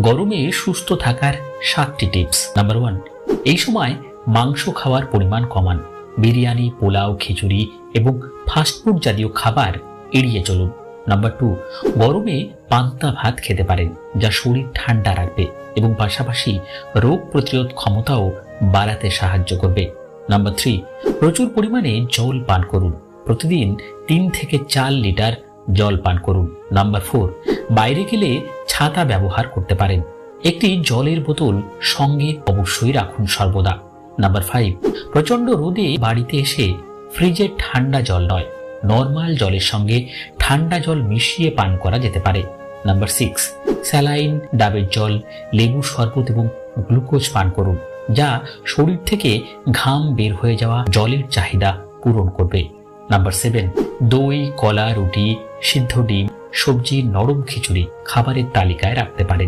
গরমে সুস্থ থাকার 7টি টিপস। নাম্বার 1, এই সময় মাংস খাওয়ার পরিমাণ কমান। বিরিয়ানি, পোলাও, খিচুড়ি এবং ফাস্টফুড জাতীয় খাবার এড়িয়ে চলুন। নাম্বার 2, গরমে পান্তা ভাত খেতে পারেন, যা শরীর ঠান্ডা রাখবে এবং পাশাপাশি রোগ প্রতিরোধ ক্ষমতাও বাড়াতে সাহায্য করবে। নাম্বার 3, প্রচুর পরিমাণে জল পান করুন। প্রতিদিন 3 থেকে 4 লিটার জল পান করুন। নাম্বার 4, বাইরে গেলে ছাতা ব্যবহার করতে পারেন। একটি জলের বোতল সঙ্গে অবশ্যই রাখুন সর্বদা। নাম্বার 5, প্রচন্ড রোদে বাড়িতে এসে ফ্রিজে ঠান্ডা জল নয়, নর্মাল জলের সঙ্গে ঠান্ডা জল মিশিয়ে পান করা যেতে পারে। নাম্বার 6, স্যালাইন, ডাবের জল, লেবু শরবত এবং গ্লুকোজ পান করুন, যা শরীর থেকে ঘাম বের হয়ে যাওয়া জলের চাহিদা পূরণ করবে। নাম্বার 7, দই, কলা, রুটি, সিদ্ধ ডিম, সবজি, নরম খিচুড়ি খাবারের তালিকায় রাখতে পারেন।